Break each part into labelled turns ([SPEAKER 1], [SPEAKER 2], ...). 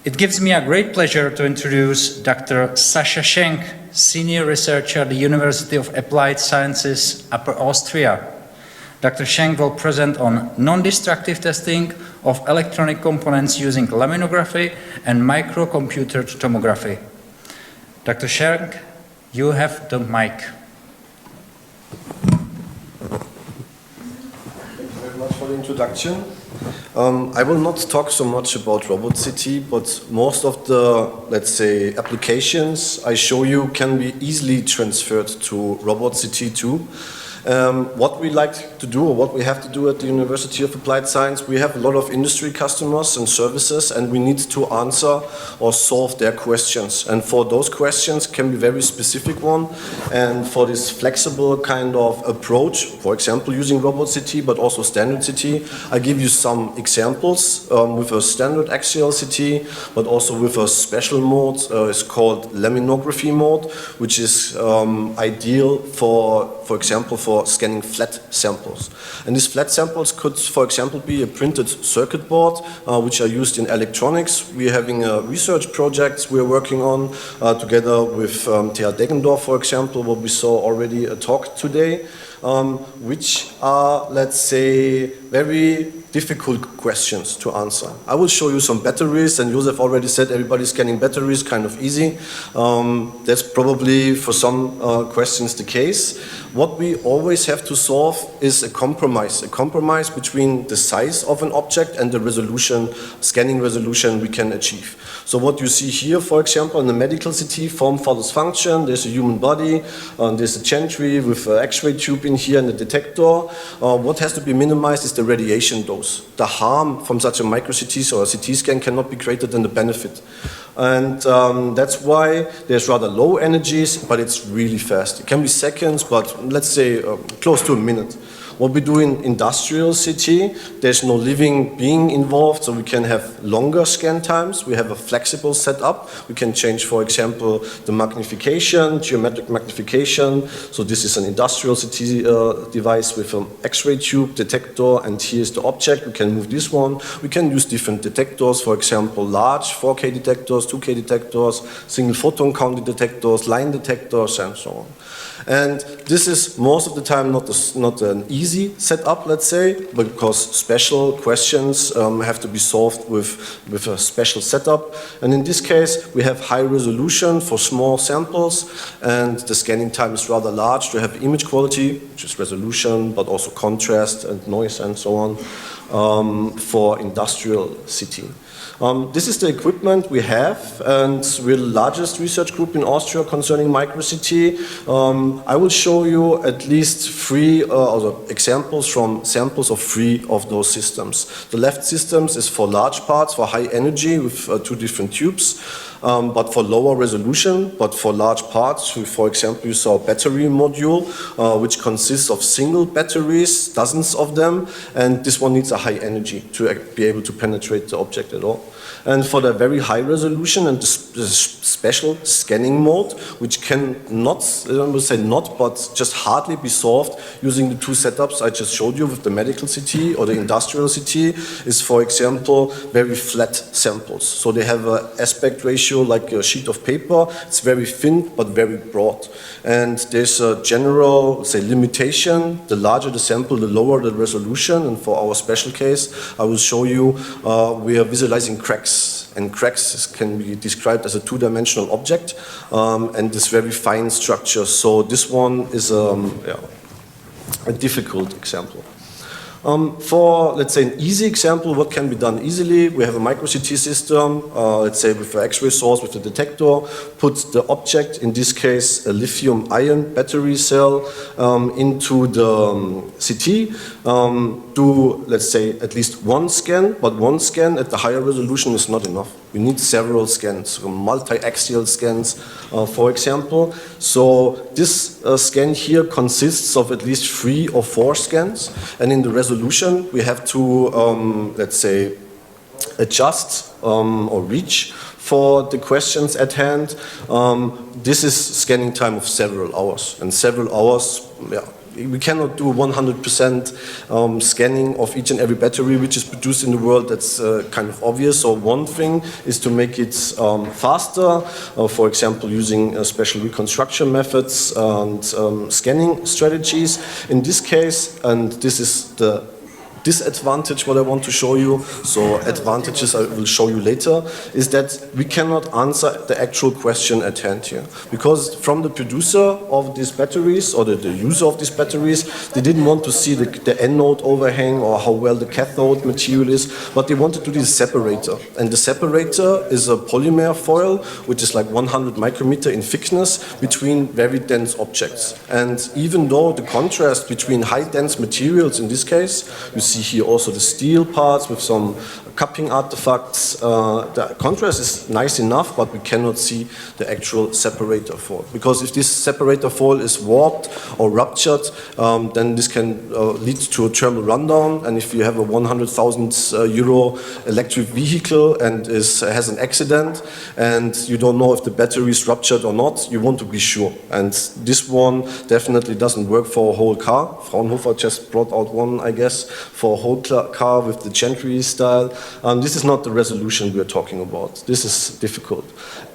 [SPEAKER 1] It gives me a great pleasure to introduce Dr. Sascha Senck, Senior Researcher at the University of Applied Sciences, Upper Austria. Dr. Senck will present on non-destructive testing of electronic components using laminography and microcomputer tomography. Dr. Senck, you have the mic.
[SPEAKER 2] Thank you very much for the introduction. I will not talk so much about RoboCT, but most of the, let's say, applications I show you can be easily transferred to RoboCT too. What we like to do, or what we have to do at the University of Applied Science, we have a lot of industry customers and services, and we need to answer or solve their questions. And for those questions can be very specific one. And for this flexible kind of approach, for example, using RoboCT, but also standard CT, I give you some examples with a standard axial CT, but also with a special mode. It's called laminography mode, which is ideal for example, for scanning flat samples. And these flat samples could, for example, be a printed circuit board, which are used in electronics. We're having research projects we're working on together with TH Deggendorf, for example, what we saw already a talk today, which are, let's say, very difficult questions to answer. I will show you some batteries, and Josef already said everybody's scanning batteries, kind of easy. That's probably for some questions the case. What we always have to solve is a compromise between the size of an object and the resolution, scanning resolution we can achieve. So what you see here, for example, in the medical CT, form follows function, there's a human body, there's a gantry with an X-ray tube in here and a detector. What has to be minimized is the radiation dose. The harm from such a micro CT or a CT scan cannot be greater than the benefit. And that's why there's rather low energies, but it's really fast. It can be seconds, but let's say close to a minute. What we do in industrial CT, there's no living being involved, so we can have longer scan times. We have a flexible setup. We can change, for example, the magnification, geometric magnification. So this is an industrial CT device with an X-ray tube, detector, and here's the object. We can move this one. We can use different detectors, for example, large 4K detectors, 2K detectors, single-photon counting detectors, line detectors, and so on. And this is most of the time not an easy setup, let's say, because special questions have to be solved with a special setup. And in this case, we have high resolution for small samples, and the scanning time is rather large to have image quality, which is resolution, but also contrast and noise and so on, for industrial CT. This is the equipment we have, and we're the largest research group in Austria concerning micro-CT. I will show you at least three examples from samples of 3 of those systems. The left systems is for large parts, for high energy with 2 different tubes, but for lower resolution, but for large parts. For example, you saw a battery module, which consists of single batteries, dozens of them, and this one needs a high energy to be able to penetrate the object at all. And for the very high resolution and the special scanning mode, which can not, I will say not, but just hardly be solved using the 2 setups I just showed you with the medical CT or the industrial CT, is, for example, very flat samples. So they have an aspect ratio like a sheet of paper. It's very thin, but very broad. And there's a general, say, limitation. The larger the sample, the lower the resolution. And for our special case, I will show you, we are visualizing cracks. And cracks can be described as a 2-dimensional object, and this very fine structure. So this one is a difficult example. For, let's say, an easy example, what can be done easily? We have a micro-CT system, let's say with an X-ray source, with a detector, put the object, in this case a lithium-ion battery cell, into the CT, do, let's say, at least 1 scan, but 1 scan at the higher resolution is not enough. We need several scans, multi-axial scans, for example. So this scan here consists of at least 3 or 4 scans, and in the resolution we have to, let's say, adjust or reach for the questions at hand. This is scanning time of several hours, and several hours, we cannot do 100% scanning of each and every battery which is produced in the world. That's kind of obvious. So one thing is to make it faster, for example, using special reconstruction methods and scanning strategies. In this case, and this is the disadvantage what I want to show you, so advantages I will show you later, is that we cannot answer the actual question at hand here. Because from the producer of these batteries, or the user of these batteries, they didn't want to see the anode overhang or how well the cathode material is, but they wanted to do the separator. And the separator is a polymer foil, which is like 100 micrometer in thickness between very dense objects. And even though the contrast between high dense materials in this case, you see here also the steel parts with some cupping artifacts. The contrast is nice enough, but we cannot see the actual separator foil. Because if this separator foil is warped or ruptured, then this can lead to a thermal rundown. And if you have a 100,000 euro electric vehicle and has an accident, and you don't know if the battery is ruptured or not, you want to be sure. And this one definitely doesn't work for a whole car. Fraunhofer just brought out one, I guess, for a whole car with the Gentry style. This is not the resolution we are talking about. This is difficult.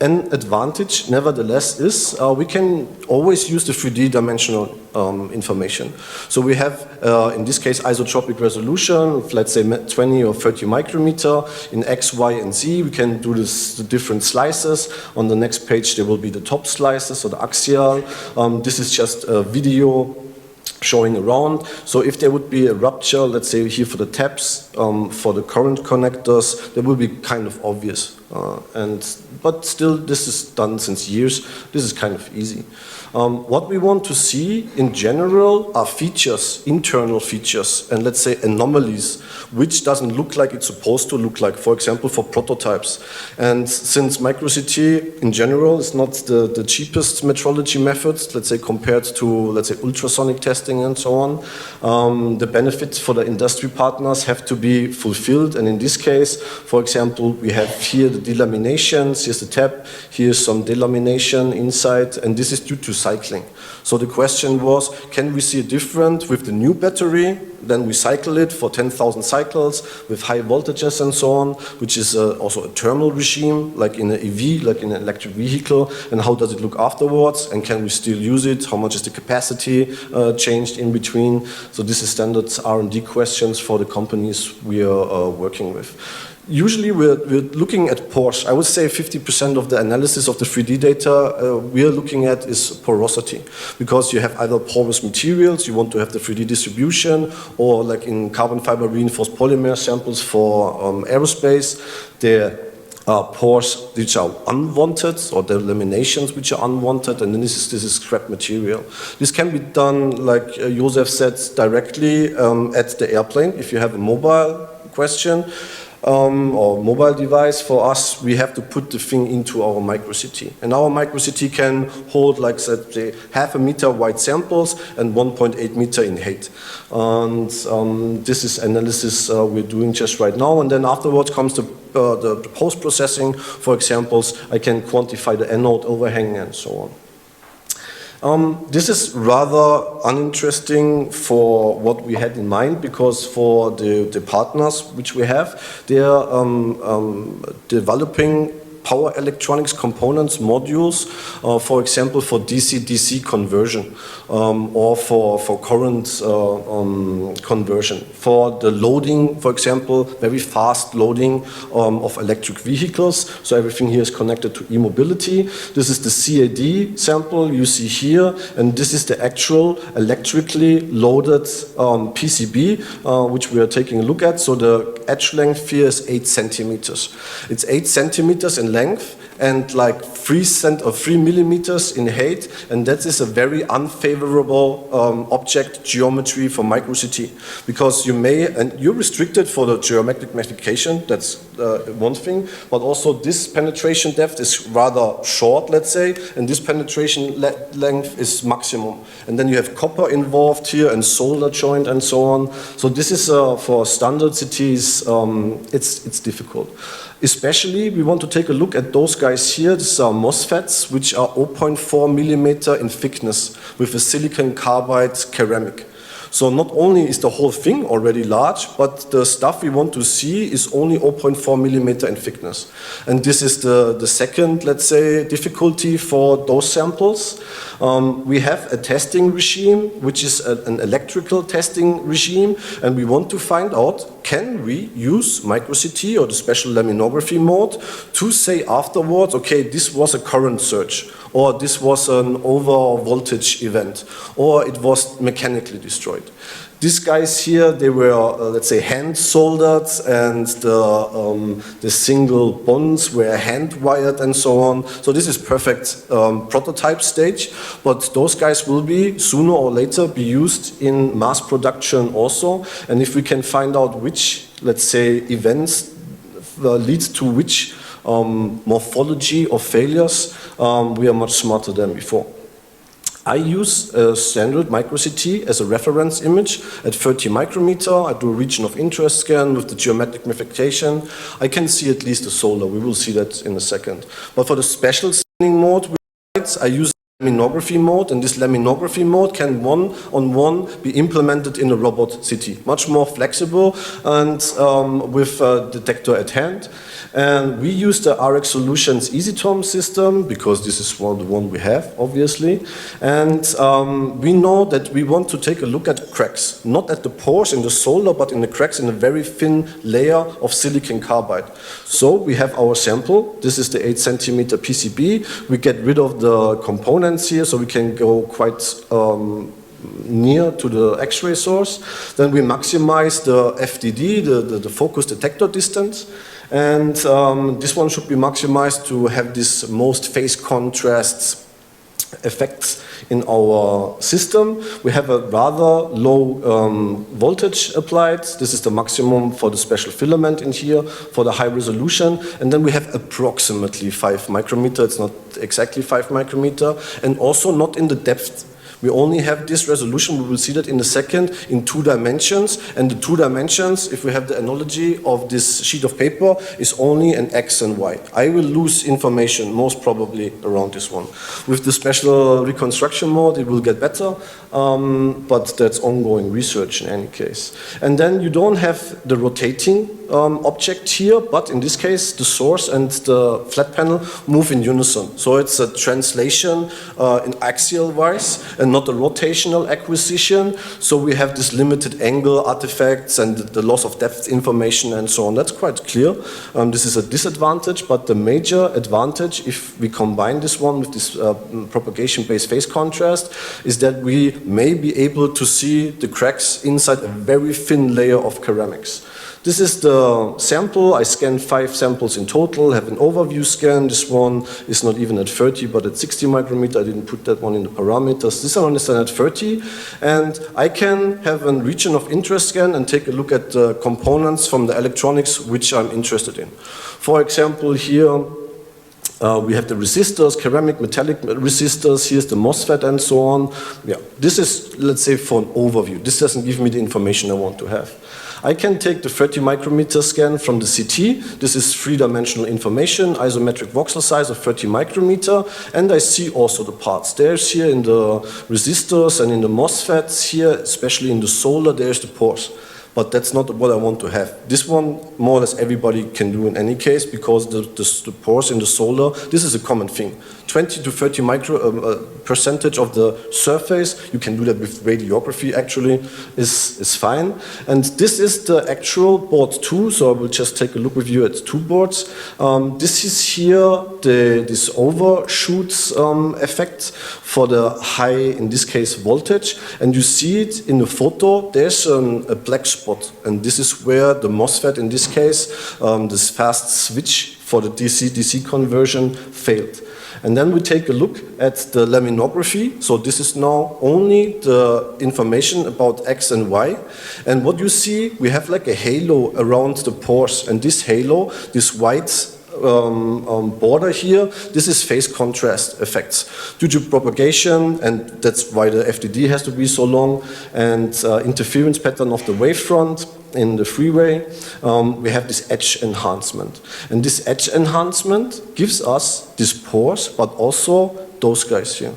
[SPEAKER 2] An advantage, nevertheless, is we can always use the 3D dimensional information. So we have, in this case, isotropic resolution of, let's say, 20 or 30 micrometer in X, Y, and Z. We can do the different slices. On the next page, there will be the top slices or the axial. This is just a video showing around. So if there would be a rupture, let's say here for the taps, for the current connectors, that will be kind of obvious. But still, this is done since years. This is kind of easy. What we want to see in general are features, internal features, and let's say anomalies, which doesn't look like it's supposed to look like, for example, for prototypes. And since micro-CT in general is not the cheapest metrology methods, let's say compared to, let's say, ultrasonic testing and so on, the benefits for the industry partners have to be fulfilled. And in this case, for example, we have here the delaminations, here's the tap, here's some delamination inside, and this is due to cycling. So the question was, can we see a difference with the new battery? Then we cycle it for 10,000 cycles with high voltages and so on, which is also a thermal regime, like in an EV, like in an electric vehicle. And how does it look afterwards? And can we still use it? How much is the capacity changed in between? So this is standard R&D questions for the companies we are working with. Usually we're looking at pores. I would say 50% of the analysis of the 3D data we are looking at is porosity. Because you have either porous materials, you want to have the 3D distribution, or like in carbon fiber reinforced polymer samples for aerospace, there are pores which are unwanted, or the laminations which are unwanted, and then this is scrap material. This can be done, like Josef said, directly at the airplane. If you have a mobile question, or mobile device, for us, we have to put the thing into our micro-CT. And our micro-CT can hold, like say, 0.5 meter wide samples and 1.8 meter in height. And this is analysis we're doing just right now. And then afterwards comes the post-processing. For example, I can quantify the anode overhang and so on. This is rather uninteresting for what we had in mind, because for the partners which we have, they are developing power electronics components, modules, for example, for DC-DC conversion, or for current conversion. For the loading, for example, very fast loading of electric vehicles. So everything here is connected to e-mobility. This is the CAD sample you see here, and this is the actual electrically loaded PCB, which we are taking a look at. So the edge length here is 8 centimeters. It's 8 centimeters in length and like 3 millimeters in height, and that is a very unfavorable object geometry for micro-CT, because you're restricted for the geometric magnification. That's one thing, but also this penetration depth is rather short, let's say, and this penetration length is maximum. And then you have copper involved here and solder joint and so on. So this is for standard CTs, it's difficult. Especially, we want to take a look at those guys here. These are MOSFETs, which are 0.4 millimeter in thickness with a silicon carbide ceramic. So not only is the whole thing already large, but the stuff we want to see is only 0.4 millimeter in thickness. And this is the second, let's say, difficulty for those samples. We have a testing regime, which is an electrical testing regime, and we want to find out, can we use micro-CT or the special laminography mode to say afterwards, okay, this was a current surge, or this was an over voltage event, or it was mechanically destroyed. These guys here, they were, let's say, hand soldered, and the single bonds were hand wired and so on. So this is perfect prototype stage, but those guys will be sooner or later be used in mass production also. And if we can find out which, let's say, events lead to which morphology or failures, we are much smarter than before. I use a standard micro-CT as a reference image at 30 micrometer. I do a region of interest scan with the geometric magnification. I can see at least the solar. We will see that in a second. But for the special scanning mode, I use laminography mode, and this laminography mode can one-on-one be implemented in a RoboCT. Much more flexible and with a detector at hand. And we use the RX Solutions EasyTOM system because this is the one we have, obviously. And we know that we want to take a look at cracks, not at the pores in the solder, but in the cracks in a very thin layer of silicon carbide. So we have our sample. This is the 8 centimeter PCB. We get rid of the components here, so we can go quite near to the X-ray source. Then we maximize the FDD, the focus detector distance. And this one should be maximized to have this most phase contrast effects in our system. We have a rather low voltage applied. This is the maximum for the special filament in here for the high resolution. And then we have approximately 5 micrometer. It's not exactly 5 micrometer, and also not in the depth. We only have this resolution, we will see that in a second, in 2 dimensions. And the 2 dimensions, if we have the analogy of this sheet of paper, is only an X and Y. I will lose information, most probably, around this one. With the special reconstruction mode, it will get better, but that's ongoing research in any case. And then you don't have the rotating object here, but in this case, the source and the flat panel move in unison. So it's a translation in axial wise, and not a rotational acquisition. So we have this limited angle artifacts and the loss of depth information and so on. That's quite clear. This is a disadvantage, but the major advantage, if we combine this one with this propagation-based phase contrast, is that we may be able to see the cracks inside a very thin layer of ceramics. This is the sample. I scanned 5 samples in total, have an overview scan. This one is not even at 30, but at 60 micrometer. I didn't put that one in the parameters. This one is at 30. And I can have a region of interest scan and take a look at the components from the electronics which I'm interested in. For example, here, we have the resistors, ceramic, metallic resistors. Here's the MOSFET and so on. Yeah, this is, let's say, for an overview. This doesn't give me the information I want to have. I can take the 30 micrometer scan from the CT. This is 3-dimensional information, isometric voxel size of 30 micrometer, and I see also the parts. There's here in the resistors and in the MOSFETs here, especially in the solder, there's the pores. But that's not what I want to have. This one, more or less everybody can do in any case, because the pores in the solder, this is a common thing. 20 to 30 percentage of the surface, you can do that with radiography actually, is fine. And this is the actual board 2, so I will just take a look with you at 2 boards. This is here this overshoots effect for the high, in this case, voltage. And you see it in the photo, there's a black spot. And this is where the MOSFET, in this case, this fast switch for the DC-DC conversion failed. And then we take a look at the laminography. So this is now only the information about X and Y. And what you see, we have like a halo around the pores. And this halo, this white border here, this is phase contrast effects due to propagation, and that's why the FDD has to be so long, and interference pattern of the wavefront. in the freeway, we have this edge enhancement. And this edge enhancement gives us these pores, but also those guys here.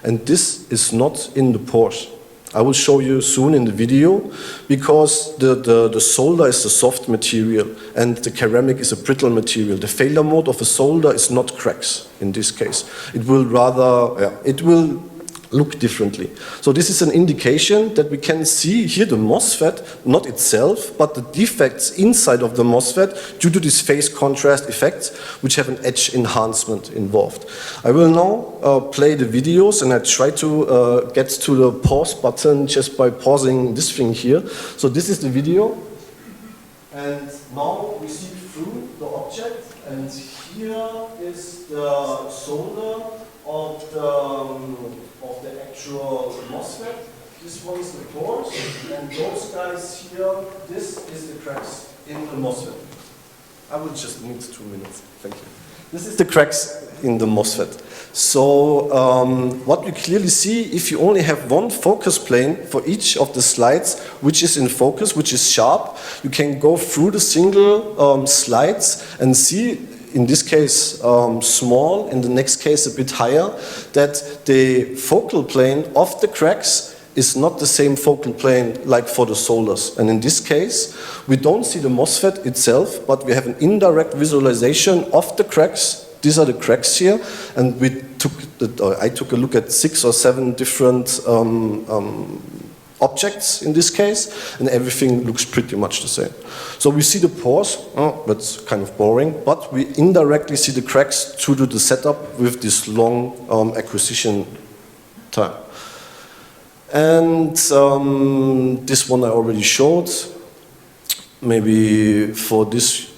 [SPEAKER 2] And this is not in the pores. I will show you soon in the video, because the solder is a soft material and the ceramic is a brittle material. The failure mode of a solder is not cracks in this case. It will rather, it will look differently. So this is an indication that we can see here the MOSFET, not itself, but the defects inside of the MOSFET due to this phase contrast effects, which have an edge enhancement involved. I will now play the videos, and I try to get to the pause button just by pausing this thing here. So this is the video, and now we see through the object, and here is the solder of the actual MOSFET. This one is the pores, and those guys here, this is the cracks in the MOSFET. I will just need 2 minutes, thank you. This is the cracks in the MOSFET. So what you clearly see, if you only have one focus plane for each of the slides, which is in focus, which is sharp, you can go through the single slides and see, in this case small, in the next case a bit higher, that the focal plane of the cracks is not the same focal plane like for the solders. And in this case, we don't see the MOSFET itself, but we have an indirect visualization of the cracks. These are the cracks here, and I took a look at 6 or 7 different objects in this case, and everything looks pretty much the same. So we see the pores, that's kind of boring, but we indirectly see the cracks due to the setup with this long acquisition time. And this one I already showed. Maybe for this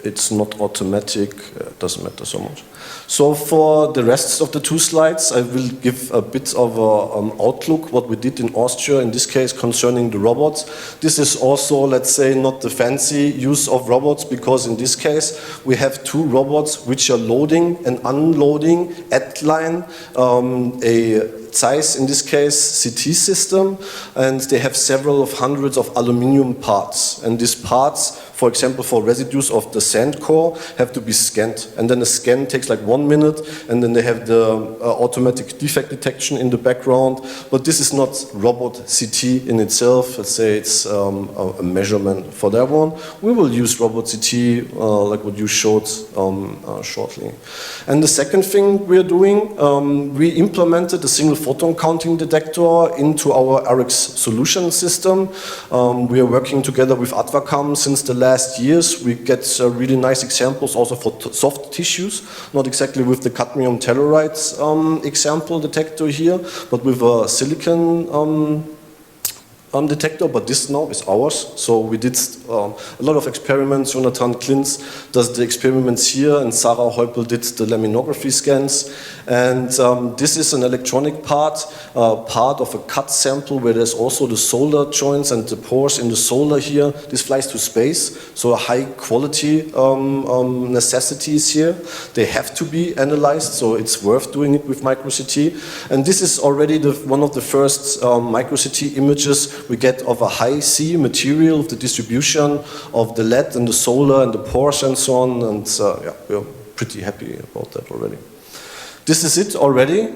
[SPEAKER 2] it's not automatic, it doesn't matter so much. So for the rest of the 2 slides, I will give a bit of an outlook what we did in Austria, in this case concerning the robots. This is also, let's say, not the fancy use of robots, because in this case we have 2 robots which are loading and unloading at line a size, in this case CT system, and they have several of hundreds of aluminum parts, and these parts, for example, for residues of the sand core, have to be scanned, and then the scan takes like 1 minute, and then they have the automatic defect detection in the background. But this is not robot CT in itself. Let's say it's a measurement for that one. We will use robot CT like what you showed shortly. And the second thing we are doing, we implemented a single-photon counting detector into our RX solution system. We are working together with Advacam since the last years. We get really nice examples also for soft tissues, not exactly with the cadmium telluride example detector here, but with a silicon detector, but this now is ours. So we did a lot of experiments. Jonathan Klintz does the experiments here, and Sarah Heupel did the laminography scans. And this is an electronic part of a cut sample where there's also the solder joints and the pores in the solder here. This flies to space, so a high quality necessities here. They have to be analyzed, so it's worth doing it with micro-CT. And this is already one of the first micro-CT images we get of a high C material, the distribution of the lead and the solder and the pores and so on, and yeah, we're pretty happy about that already. This is it already.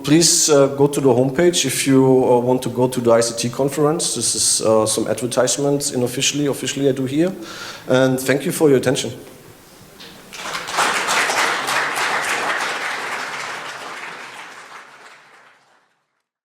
[SPEAKER 2] Please go to the homepage if you want to go to the ICT conference. This is some advertisements officially I do here, and thank you for your attention.